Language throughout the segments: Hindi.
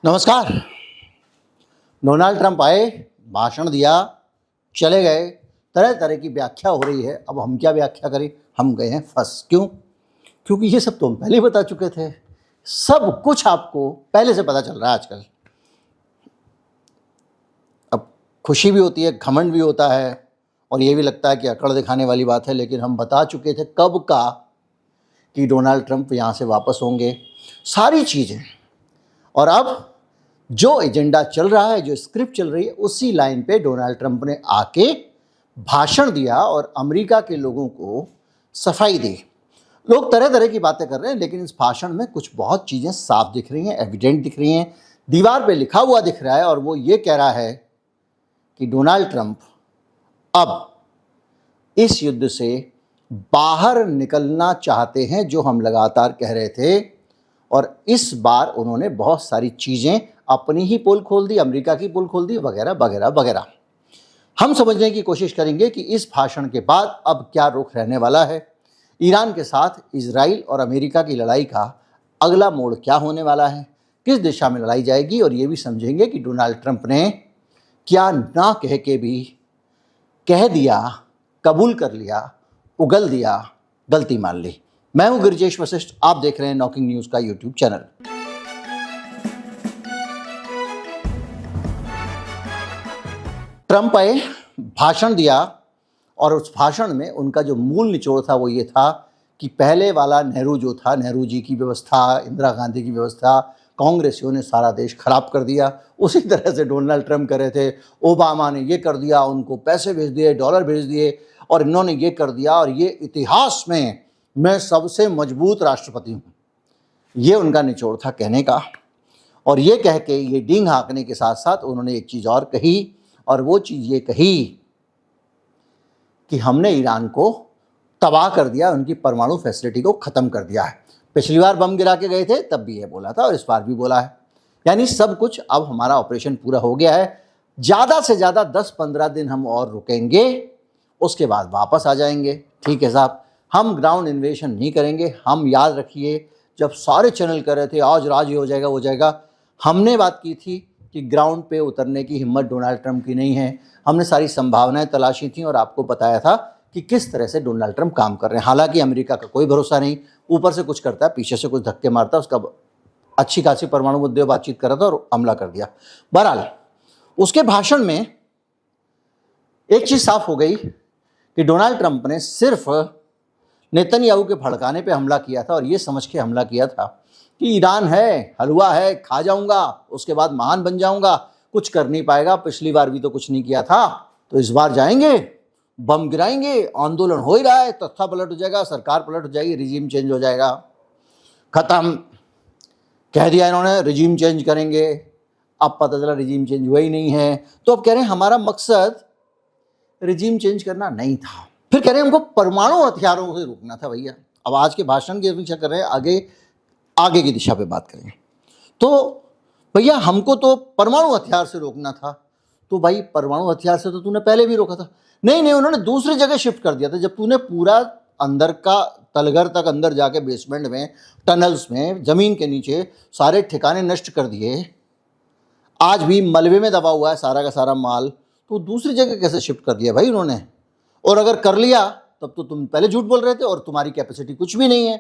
नमस्कार। डोनाल्ड ट्रंप आए, भाषण दिया, चले गए। तरह तरह की व्याख्या हो रही है। अब हम क्या व्याख्या करें? हम गए हैं फंस। क्यों? क्योंकि ये सब तो हम पहले ही बता चुके थे। सब कुछ आपको पहले से पता चल रहा है आजकल। अब खुशी भी होती है, घमंड भी होता है, और ये भी लगता है कि अकड़ दिखाने वाली बात है, लेकिन हम बता चुके थे कब का कि डोनाल्ड ट्रंप यहाँ से वापस होंगे, सारी चीज़ें। और अब जो एजेंडा चल रहा है, जो स्क्रिप्ट चल रही है, उसी लाइन पे डोनाल्ड ट्रंप ने आके भाषण दिया और अमेरिका के लोगों को सफाई दी। लोग तरह तरह की बातें कर रहे हैं, लेकिन इस भाषण में कुछ बहुत चीज़ें साफ दिख रही हैं, एविडेंट दिख रही हैं, दीवार पे लिखा हुआ दिख रहा है। और वो ये कह रहा है कि डोनाल्ड ट्रंप अब इस युद्ध से बाहर निकलना चाहते हैं, जो हम लगातार कह रहे थे। और इस बार उन्होंने बहुत सारी चीज़ें अपनी ही पोल खोल दी, अमेरिका की पोल खोल दी, वगैरह वगैरह वगैरह। हम समझने की कोशिश करेंगे कि इस भाषण के बाद अब क्या रुख रहने वाला है, ईरान के साथ इजराइल और अमेरिका की लड़ाई का अगला मोड़ क्या होने वाला है, किस दिशा में लड़ाई जाएगी। और ये भी समझेंगे कि डोनाल्ड ट्रंप ने क्या ना कह के भी कह दिया, कबूल कर लिया, उगल दिया, गलती मान ली। मैं हूं गिरिजेश वशिष्ठ, आप देख रहे हैं नॉकिंग न्यूज़ का यूट्यूब चैनल। ट्रंप आए, भाषण दिया, और उस भाषण में उनका जो मूल निचोड़ था वो ये था कि पहले वाला नेहरू जो था, नेहरू जी की व्यवस्था, इंदिरा गांधी की व्यवस्था, कांग्रेसियों ने सारा देश खराब कर दिया। उसी तरह से डोनाल्ड ट्रंप कर रहे थे, ओबामा ने ये कर दिया, उनको पैसे भेज दिए, डॉलर भेज दिए, और इन्होंने ये कर दिया, और ये इतिहास में मैं सबसे मजबूत राष्ट्रपति हूँ। ये उनका निचोड़ था कहने का। और ये कह के, ये डींग हाँकने के साथ साथ उन्होंने एक चीज़ और कही, और वो चीज़ ये कही कि हमने ईरान को तबाह कर दिया, उनकी परमाणु फैसिलिटी को ख़त्म कर दिया है। पिछली बार बम गिरा के गए थे तब भी ये बोला था, और इस बार भी बोला है। यानी सब कुछ, अब हमारा ऑपरेशन पूरा हो गया है। ज़्यादा से ज़्यादा 10-15 दिन हम और रुकेंगे, उसके बाद वापस आ जाएंगे। ठीक है साहब, हम ग्राउंड इन्वेशन नहीं करेंगे। हम, याद रखिए, जब सारे चैनल कर रहे थे आज राज ये हो जाएगा, वो जाएगा, हमने बात की थी कि ग्राउंड पे उतरने की हिम्मत डोनाल्ड ट्रंप की नहीं है। हमने सारी संभावनाएं तलाशी थी और आपको बताया था कि किस तरह से डोनाल्ड ट्रंप काम कर रहे हैं। हालांकि अमेरिका का कोई भरोसा नहीं, ऊपर से कुछ करता है, पीछे से कुछ धक्के मारता है। उसका अच्छी खासी परमाणु मुद्दे बातचीत कर रहा था और हमला कर दिया। बहरहाल, उसके भाषण में एक चीज़ साफ हो गई कि डोनाल्ड ट्रंप ने सिर्फ नेतन्याहू के भड़काने पे हमला किया था, और ये समझ के हमला किया था कि ईरान है, हलवा है, खा जाऊंगा, उसके बाद महान बन जाऊंगा, कुछ कर नहीं पाएगा। पिछली बार भी तो कुछ नहीं किया था, तो इस बार जाएंगे, बम गिराएंगे, आंदोलन हो ही रहा है, तख्ता पलट हो जाएगा, सरकार पलट हो जाएगी, रिजीम चेंज हो जाएगा, खत्म। कह दिया इन्होंने रिजीम चेंज करेंगे। अब पता चला रिजीम चेंज हुआ ही नहीं है। तो अब कह रहे हैं हमारा मकसद रिजीम चेंज करना नहीं था। फिर कह रहे हैं हमको परमाणु हथियारों से रोकना था। भैया, अब आज के भाषण की अपेक्षा कर रहे हैं आगे की दिशा पे बात करें। तो भैया, हमको तो परमाणु हथियार से रोकना था। तो भाई, परमाणु हथियार से तो तूने पहले भी रोका था। नहीं, उन्होंने दूसरी जगह शिफ्ट कर दिया था। जब तूने पूरा अंदर का तलघर तक अंदर जाके बेसमेंट में, टनल्स में, जमीन के नीचे सारे ठिकाने नष्ट कर दिए, आज भी मलबे में दबा हुआ है सारा का सारा माल, तो दूसरी जगह कैसे शिफ्ट कर दिया भाई उन्होंने? और अगर कर लिया तब तो तुम पहले झूठ बोल रहे थे, और तुम्हारी कैपेसिटी कुछ भी नहीं है।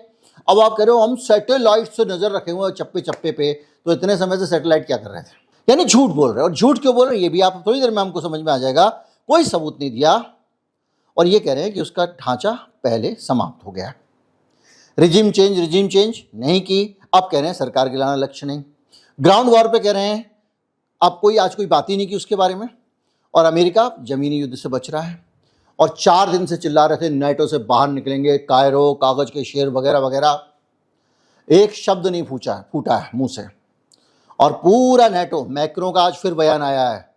अब आप कह रहे हो हम सैटेलाइट से नजर रखे हुए चप्पे चप्पे पे, तो इतने समय से सैटेलाइट क्या कर रहे थे? यानी झूठ बोल रहे हो। और झूठ क्यों बोल रहे हैं ये भी आप थोड़ी देर में हमको समझ में आ जाएगा। कोई सबूत नहीं दिया, और ये कह रहे हैं कि उसका ढांचा पहले समाप्त हो गया। रिजीम चेंज नहीं की। अब कह रहे हैं सरकार गिराना लक्ष्य नहीं। ग्राउंड वॉर पे कह रहे हैं अब आज कोई बात ही नहीं की उसके बारे में। और अमेरिका जमीनी युद्ध से बच रहा है, और 4 दिन से चिल्ला रहे थे नाटो से बाहर निकलेंगे, कायरो, कागज के शेर वगैरह वगैरह। एक शब्द नहीं फूटा है मुंह से। और पूरा नाटो, मैक्रो का आज फिर बयान आया है,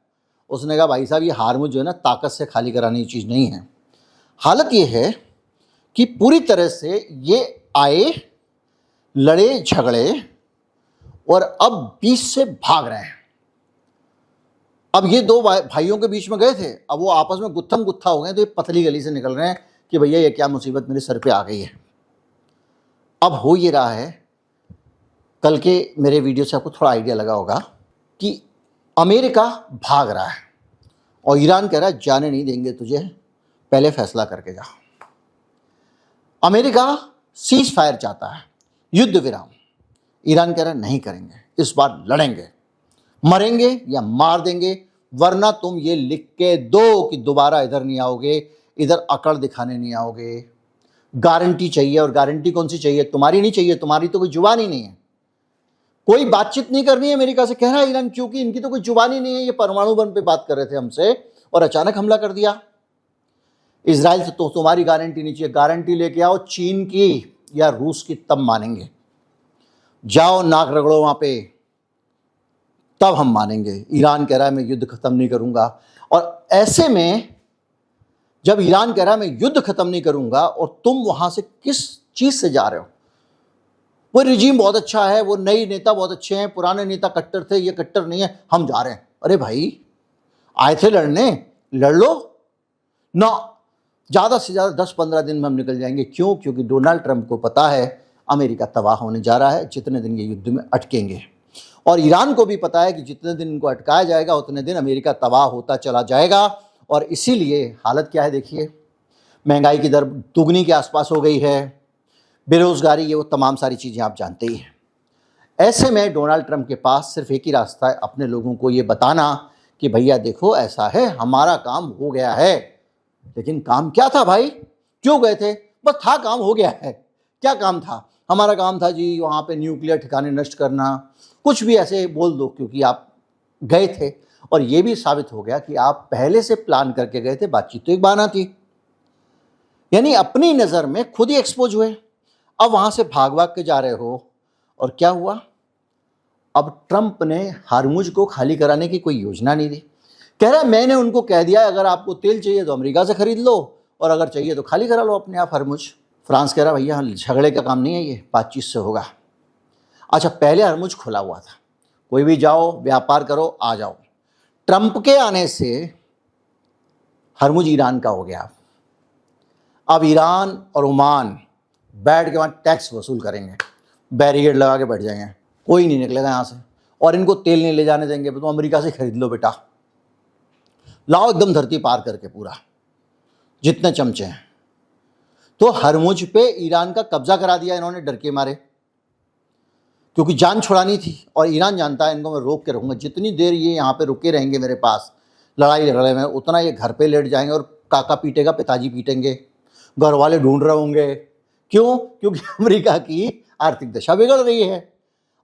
उसने कहा भाई साहब ये हारमुज जो है ना, ताकत से खाली कराने की चीज़ नहीं है। हालत ये है कि पूरी तरह से ये आए, लड़े झगड़े, और अब बीच से भाग रहे हैं। अब ये दो भाइयों के बीच में गए थे, अब वो आपस में गुत्थम गुत्था हो गए, तो ये पतली गली से निकल रहे हैं कि भैया ये क्या मुसीबत मेरे सर पे आ गई है। अब हो ये रहा है, कल के मेरे वीडियो से आपको थोड़ा आइडिया लगा होगा कि अमेरिका भाग रहा है और ईरान कह रहा है जाने नहीं देंगे तुझे, पहले फैसला करके जा। अमेरिका सीज फायर चाहता है, युद्ध विराम। ईरान कह रहा है नहीं करेंगे, इस बार लड़ेंगे, मरेंगे या मार देंगे, वरना तुम ये लिख के दो कि दोबारा इधर नहीं आओगे, इधर अकड़ दिखाने नहीं आओगे। गारंटी चाहिए, और गारंटी कौन सी चाहिए? तुम्हारी नहीं चाहिए, तुम्हारी तो कोई जुबान ही नहीं है। कोई बातचीत नहीं करनी है अमेरिका से, कह रहा है ईरान, क्योंकि इनकी तो कोई जुबान ही नहीं है। ये परमाणु बम पे बात कर रहे थे हमसे और अचानक हमला कर दिया। इजराइल से तो तुम्हारी गारंटी नहीं चाहिए, गारंटी लेके आओ चीन की या रूस की, तब मानेंगे। जाओ नाक रगड़ो वहां पे, तब हम मानेंगे। ईरान कह रहा है मैं युद्ध खत्म नहीं करूंगा। और ऐसे में जब ईरान कह रहा है मैं युद्ध खत्म नहीं करूंगा और तुम वहां से किस चीज से जा रहे हो? वो रिजीम बहुत अच्छा है, वो नई नेता बहुत अच्छे हैं, पुराने नेता कट्टर थे, ये कट्टर नहीं है, हम जा रहे हैं। अरे भाई आए थे लड़ने, लड़ लो ना। ज़्यादा से ज़्यादा 10-15 दिन में हम निकल जाएंगे। क्यों? क्योंकि डोनाल्ड ट्रंप को पता है अमेरिका तबाह होने जा रहा है जितने दिन ये युद्ध में अटकेंगे, और ईरान को भी पता है कि जितने दिन इनको अटकाया जाएगा उतने दिन अमेरिका तबाह होता चला जाएगा। और इसीलिए हालत क्या है देखिए, महंगाई की दर दुगनी के आसपास हो गई है, बेरोजगारी, ये वो तमाम सारी चीज़ें आप जानते ही हैं। ऐसे में डोनाल्ड ट्रंप के पास सिर्फ एक ही रास्ता है, अपने लोगों को ये बताना कि भैया देखो ऐसा है, हमारा काम हो गया है। लेकिन काम क्या था भाई? क्यों गए थे? बस था, काम हो गया है। क्या काम था? हमारा काम था जी वहाँ पे न्यूक्लियर ठिकाने नष्ट करना, कुछ भी ऐसे बोल दो, क्योंकि आप गए थे। और ये भी साबित हो गया कि आप पहले से प्लान करके गए थे, बातचीत तो एक बहाना थी। यानी अपनी नज़र में खुद ही एक्सपोज हुए। अब वहाँ से भाग भाग के जा रहे हो, और क्या हुआ? अब ट्रंप ने हार्मुज को खाली कराने की कोई योजना नहीं दी। कह रहा है मैंने उनको कह दिया अगर आपको तेल चाहिए तो अमेरिका से खरीद लो, और अगर चाहिए तो खाली करा लो अपने आप हार्मुज। फ्रांस कह रहा भैया झगड़े का काम नहीं है, ये बातचीत से होगा। अच्छा, पहले हार्मुज खुला हुआ था, कोई भी जाओ व्यापार करो आ जाओ। ट्रंप के आने से हार्मुज ईरान का हो गया। अब ईरान और ओमान बैठ के वहाँ टैक्स वसूल करेंगे, बैरिकेड लगा के बैठ जाएंगे, कोई नहीं निकलेगा यहाँ से, और इनको तेल नहीं ले जाने देंगे। तो अमेरिका से खरीद लो बेटा, लाओ एकदम धरती पार करके पूरा, जितने चमचे हैं। तो हरमुज पे ईरान का कब्जा करा दिया इन्होंने डर के मारे, क्योंकि जान छुड़ानी थी। और ईरान जानता है इनको मैं रोक के रखूंगा, जितनी देर ये यहाँ पे रुके रहेंगे मेरे पास लड़ाई झगड़े में, उतना ये घर पे लेट जाएंगे, और काका पीटेगा, पिताजी पीटेंगे, घर वाले ढूंढ रहे होंगे। क्यों? क्योंकि अमेरिका की आर्थिक दशा बिगड़ रही है,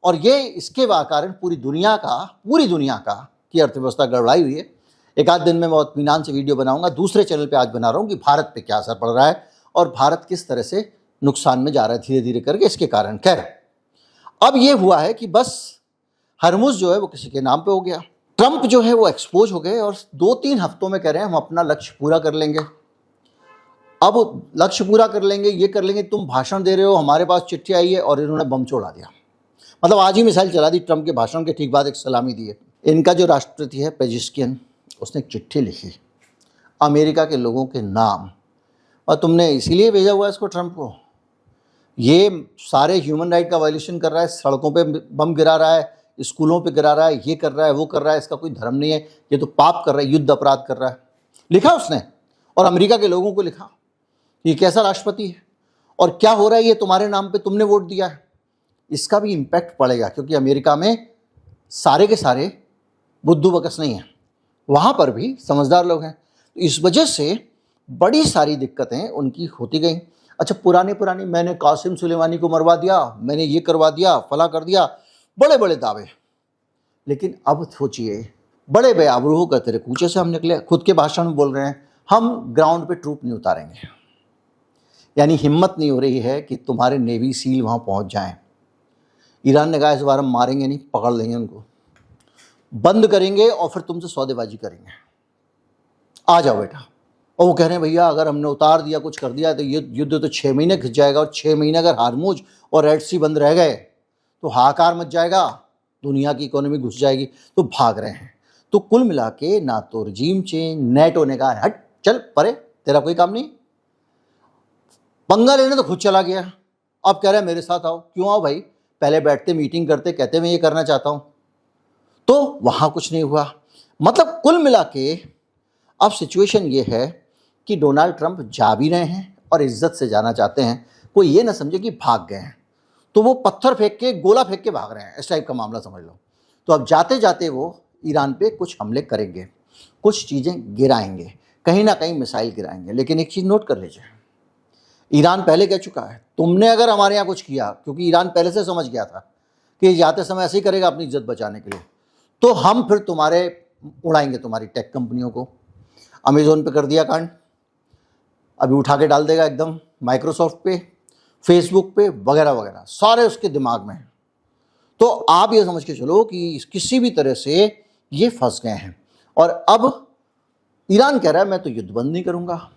और ये इसके कारण पूरी दुनिया का की अर्थव्यवस्था गड़बड़ाई हुई है। एक आध दिन में मैं इत्मीनान से वीडियो बनाऊंगा, दूसरे चैनल पे आज बना रहा हूँ कि भारत पे क्या असर पड़ रहा है और भारत किस तरह से नुकसान में जा रहा है धीरे धीरे करके इसके कारण। खैर, अब ये हुआ है कि बस हरमुज जो है वो किसी के नाम पे हो गया। ट्रंप जो है वो एक्सपोज हो गए, और 2-3 हफ्तों में कह रहे हैं हम अपना लक्ष्य पूरा कर लेंगे। अब लक्ष्य पूरा कर लेंगे, ये कर लेंगे, तुम भाषण दे रहे हो, हमारे पास चिट्ठी आई है, और इन्होंने बम छोड़ा दिया। मतलब आज ही मिसाइल चला दी, ट्रंप के भाषण के ठीक बाद एक सलामी दी है। इनका जो राष्ट्रपति है पेजिस्कियन, उसने एक चिट्ठी लिखी अमेरिका के लोगों के नाम, और तुमने इसीलिए भेजा हुआ है इसको ट्रंप को, ये सारे ह्यूमन राइट का वायलेशन कर रहा है, सड़कों पे बम गिरा रहा है, स्कूलों पे गिरा रहा है, ये कर रहा है, वो कर रहा है, इसका कोई धर्म नहीं है, ये तो पाप कर रहा है, युद्ध अपराध कर रहा है, लिखा उसने। और अमेरिका के लोगों को लिखा, ये कैसा राष्ट्रपति है और क्या हो रहा है, ये तुम्हारे नाम पे तुमने वोट दिया है। इसका भी इम्पैक्ट पड़ेगा, क्योंकि अमेरिका में सारे के सारे बुद्धू बकस नहीं हैं, वहाँ पर भी समझदार लोग हैं। तो इस वजह से बड़ी सारी दिक्कतें उनकी होती गई। अच्छा, पुरानी मैंने कासिम सुलेमानी को मरवा दिया, मैंने ये करवा दिया, फला कर दिया, बड़े बड़े दावे। लेकिन अब सोचिए, बड़े बेआबरू होकर तेरे कूचे से हम निकले, खुद के भाषण में बोल रहे हैं हम ग्राउंड पे ट्रूप नहीं उतारेंगे। यानी हिम्मत नहीं हो रही है कि तुम्हारे नेवी सील वहाँ पहुँच जाएं। ईरान ने कहा इस बार हम मारेंगे नहीं, पकड़ लेंगे उनको, बंद करेंगे और फिर तुमसे सौदेबाजी करेंगे, आ जाओ बेटा। और वो कह रहे हैं भैया अगर हमने उतार दिया, कुछ कर दिया, तो ये युद्ध तो 6 महीने खिंच जाएगा, और 6 महीने अगर हार्मुज और रेड सी बंद रह गए तो हाहाकार मच जाएगा, दुनिया की इकोनॉमी घुस जाएगी। तो भाग रहे हैं। तो कुल मिला के ना तो रजीम चेंज, नेटो ने कहा हट चल परे, तेरा कोई काम नहीं, पंगा लेने तो खुद चला गया, अब कह रहे हैं मेरे साथ आओ। क्यों आओ भाई? पहले बैठते मीटिंग करते, कहते मैं ये करना चाहता हूँ। तो वहाँ कुछ नहीं हुआ। मतलब कुल मिला के अब सिचुएशन ये है कि डोनाल्ड ट्रंप जा भी रहे हैं और इज्जत से जाना चाहते हैं। कोई ये ना समझे कि भाग गए हैं, तो वो पत्थर फेंक के, गोला फेंक के भाग रहे हैं, इस टाइप का मामला समझ लो। तो अब जाते जाते वो ईरान पे कुछ हमले करेंगे, कुछ चीज़ें गिराएंगे, कहीं ना कहीं मिसाइल गिराएंगे। लेकिन एक चीज़ नोट कर लीजिए, ईरान पहले कह चुका है, तुमने अगर हमारे यहाँ कुछ किया, क्योंकि ईरान पहले से समझ गया था कि जाते समय ऐसे ही करेगा अपनी इज्जत बचाने के लिए, तो हम फिर तुम्हारे उड़ाएंगे, तुम्हारी टेक कंपनियों को। अमेज़ोन पे कर दिया कांड, अभी उठा के डाल देगा एकदम माइक्रोसॉफ्ट पे, फेसबुक पे, वगैरह वगैरह, सारे उसके दिमाग में हैं। तो आप ये समझ के चलो कि किसी भी तरह से ये फंस गए हैं। और अब ईरान कह रहा है मैं तो युद्ध बंद नहीं करूंगा,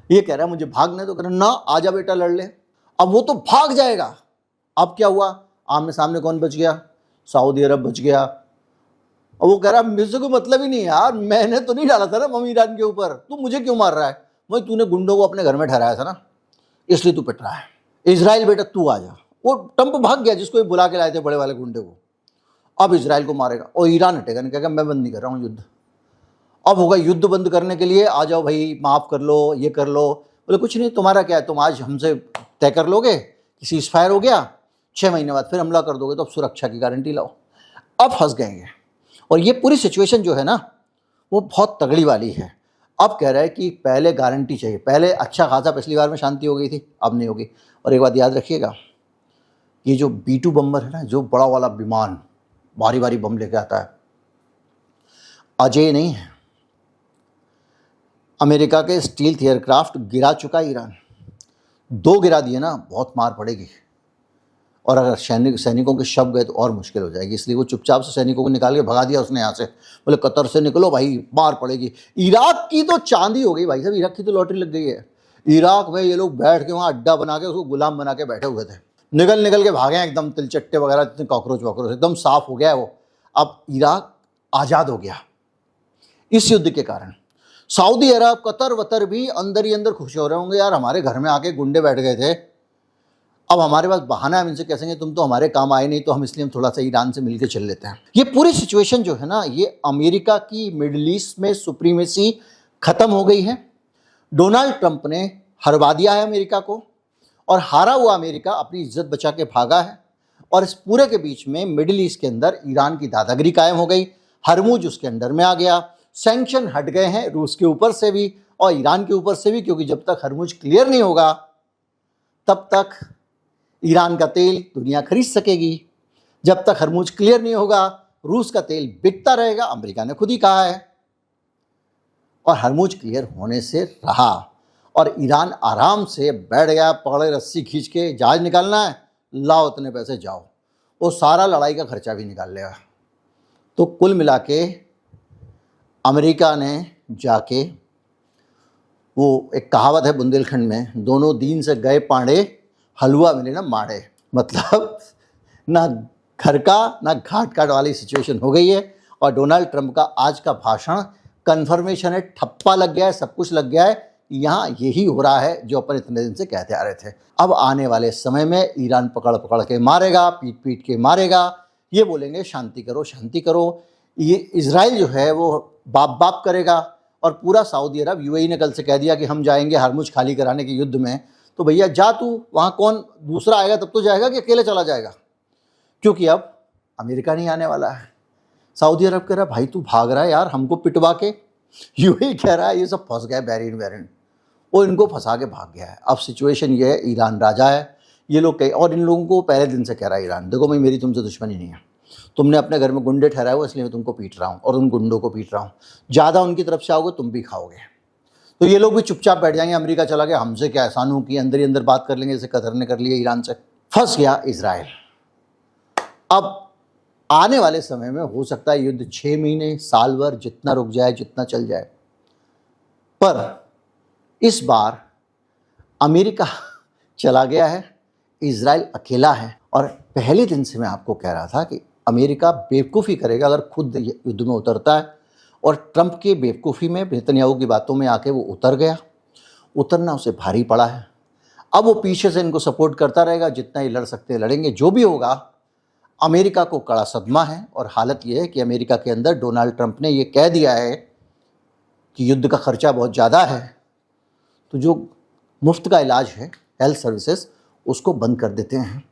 ये कह रहा है मुझे भागने तो करना, आजा बेटा लड़ ले। अब वो तो भाग जाएगा। अब क्या हुआ, आमने सामने कौन बच गया? सऊदी अरब बच गया। और वो कह रहा मुझसे कोई मतलब ही नहीं है यार, मैंने तो नहीं डाला था ना बम ईरान के ऊपर, तू मुझे क्यों मार रहा है? वही तूने गुंडों को अपने घर में ठहराया था ना, इसलिए तू पिट रहा है। इजराइल बेटा तू आ जा। वो ट्रंप भाग गया, जिसको बुला के लाए थे बड़े वाले गुंडे को। अब इजराइल को मारेगा और ईरान हटेगा नहीं, कहेगा मैं बंद नहीं कर रहा हूँ युद्ध। अब होगा युद्ध बंद करने के लिए, आ जाओ भाई, माफ़ कर लो, ये कर लो। बोले कुछ नहीं, तुम्हारा क्या है, तुम आज हमसे तय कर लोगे कि सीज फायर हो गया, 6 महीने बाद फिर हमला कर दोगे, तो अब सुरक्षा की गारंटी लाओ। अब फंस गए ये। और ये पूरी सिचुएशन जो है ना, वो बहुत तगड़ी वाली है। अब कह रहा है कि पहले गारंटी चाहिए, पहले अच्छा खासा पिछली बार में शांति हो गई थी, अब नहीं होगी। और एक बात याद रखिएगा, ये जो B-2 बम्बर है ना, जो बड़ा वाला विमान भारी भारी बम लेके आता है, अजय नहीं है। अमेरिका के स्टील्थ एयरक्राफ्ट गिरा चुका है ईरान, 2 गिरा दिए ना, बहुत मार पड़ेगी। और अगर सैनिकों के शव गए तो और मुश्किल हो जाएगी, इसलिए वो चुपचाप से सैनिकों को निकाल के भगा दिया उसने यहाँ से। बोले कतर से निकलो भाई, मार पड़ेगी। इराक की तो चांदी हो गई भाई साहब, इराक की तो लॉटरी लग गई है। इराक में ये लोग बैठ के वहाँ अड्डा बना के उसको गुलाम बना के बैठे हुए थे, निकल के भागे हैं एकदम, तिलचट्टे वगैरह, इतने कॉकरोच वॉकरोच, एकदम साफ हो गया है वो। अब इराक आज़ाद हो गया इस युद्ध के कारण। सऊदी अरब, कतर वतर भी अंदर ही अंदर खुश हो रहे होंगे, यार हमारे घर में आके गुंडे बैठ गए थे, अब हमारे पास बहाना है, हम इनसे कहेंगे तुम तो हमारे काम आए नहीं, तो हम इसलिए हम थोड़ा सा ईरान से मिलकर चल लेते हैं। ये पूरी सिचुएशन जो है ना, ये अमेरिका की मिडिल ईस्ट में सुप्रीमेसी खत्म हो गई है। डोनाल्ड ट्रंप ने हरवा दिया है अमेरिका को, और हारा हुआ अमेरिका अपनी इज्जत बचा के भागा है। और इस पूरे के बीच में मिडिल ईस्ट के अंदर ईरान की दादागिरी कायम हो गई, हरमुज उसके अंडर में आ गया, सैंक्शन हट गए हैं रूस के ऊपर से भी और ईरान के ऊपर से भी, क्योंकि जब तक हरमुज क्लियर नहीं होगा तब तक ईरान का तेल दुनिया खरीद सकेगी, जब तक हरमुज क्लियर नहीं होगा रूस का तेल बिकता रहेगा, अमेरिका ने खुद ही कहा है। और हरमुज क्लियर होने से रहा और ईरान आराम से बैठ गया, पकड़े रस्सी खींच के, जहाज निकालना है लाओ उतने पैसे जाओ, वो सारा लड़ाई का खर्चा भी निकाल लेगा। तो कुल मिला के अमेरिका ने जाके, वो एक कहावत है बुंदेलखंड में, दोनों दीन से गए पांडे, हलवा मिले ना माड़े। मतलब ना घर का ना घाट काट वाली सिचुएशन हो गई है। और डोनाल्ड ट्रंप का आज का भाषण कन्फर्मेशन है, ठप्पा लग गया है, सब कुछ लग गया है, यहाँ यही हो रहा है जो अपन इतने दिन से कहते आ रहे थे। अब आने वाले समय में ईरान पकड़ पकड़ के मारेगा, पीट पीट के मारेगा, ये बोलेंगे शांति करो शांति करो। ये इजराइल जो है वो बाप बाप करेगा, और पूरा सऊदी अरब, यूएई ने कल से कह दिया कि हम जाएंगे हरमुज खाली कराने के युद्ध में। तो भैया जा तू, वहाँ कौन दूसरा आएगा तब तो जाएगा कि अकेले चला जाएगा? क्योंकि अब अमेरिका नहीं आने वाला है। सऊदी अरब कह रहा है भाई तू भाग रहा है यार हमको पिटवा के, यूएई कह रहा है ये सब फंस गए बहरीन, वो इनको फंसा के भाग गया है। अब सिचुएशन ये है, ईरान राजा है, ये लोग कहे, और इन लोगों को पहले दिन से कह रहा है ईरान, देखो भाई मेरी तुमसे दुश्मनी नहीं है, तुमने अपने घर में गुंडे ठहराए हो इसलिए मैं तुमको पीट रहा हूँ और उन गुंडों को पीट रहा हूँ, ज़्यादा उनकी तरफ से आओगे तुम भी खाओगे। तो ये लोग भी चुपचाप बैठ जाएंगे, अमेरिका चला गया, हमसे क्या एहसानों की, अंदर ही अंदर बात कर लेंगे जैसे कतर ने कर लिया ईरान से। फंस गया इजराइल। अब आने वाले समय में हो सकता है युद्ध 6 महीने, साल भर, जितना रुक जाए, जितना चल जाए, पर इस बार अमेरिका चला गया है, इजराइल अकेला है। और पहले दिन से मैं आपको कह रहा था कि अमेरिका बेवकूफ़ी करेगा अगर खुद युद्ध में उतरता है, और ट्रंप के बेवकूफ़ी में, नेतन्याहू की बातों में आके वो उतर गया। उतरना उसे भारी पड़ा है। अब वो पीछे से इनको सपोर्ट करता रहेगा, जितना ही लड़ सकते हैं लड़ेंगे, जो भी होगा अमेरिका को कड़ा सदमा है और हालत ये है कि अमेरिका के अंदर डोनाल्ड ट्रंप ने ये कह दिया है कि युद्ध का खर्चा बहुत ज़्यादा है, तो जो मुफ्त का इलाज है, हेल्थ सर्विसेज, उसको बंद कर देते हैं।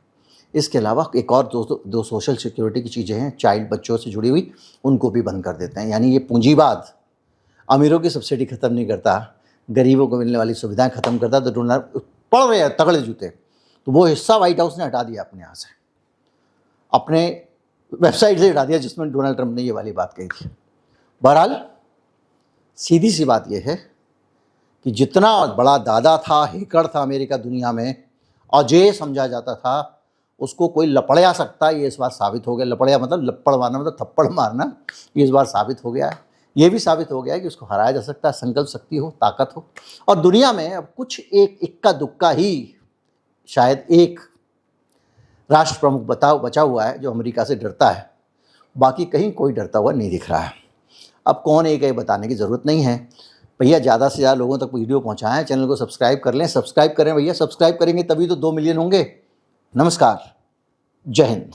इसके अलावा एक और दो सोशल सिक्योरिटी की चीज़ें हैं, चाइल्ड बच्चों से जुड़ी हुई, उनको भी बंद कर देते हैं। यानी ये पूंजीवाद अमीरों की सब्सिडी ख़त्म नहीं करता, गरीबों को मिलने वाली सुविधाएं ख़त्म करता। तो डोनाल्ड पड़ रहे हैं तगड़े जूते, तो वो हिस्सा व्हाइट हाउस ने हटा दिया अपने यहाँ से, अपने वेबसाइट से हटा दिया जिसमें डोनाल्ड ट्रंप ने ये वाली बात कही थी। बहरहाल सीधी सी बात यह है कि जितना बड़ा दादा था, हेकड़ था अमेरिका दुनिया में, अजय समझा जाता था, उसको कोई लपड़या सकता है, ये इस बार साबित हो गया। लपड़या मतलब लपड़ मारना, मतलब थप्पड़ मारना, ये इस बार साबित हो गया है। ये भी साबित हो गया है कि उसको हराया जा सकता है, संकल्प शक्ति हो, ताकत हो। और दुनिया में अब कुछ एक इक्का दुक्का ही शायद एक राष्ट्र प्रमुख बचा हुआ है जो अमेरिका से डरता है, बाकी कहीं कोई डरता हुआ नहीं दिख रहा है। अब कौन एक है बताने की ज़रूरत नहीं है। भैया ज़्यादा से ज़्यादा लोगों तक वीडियो पहुँचाएं, चैनल को सब्सक्राइब कर लें। सब्सक्राइब करें भैया, सब्सक्राइब करेंगे तभी तो 2 मिलियन होंगे। नमस्कार, जय हिंद।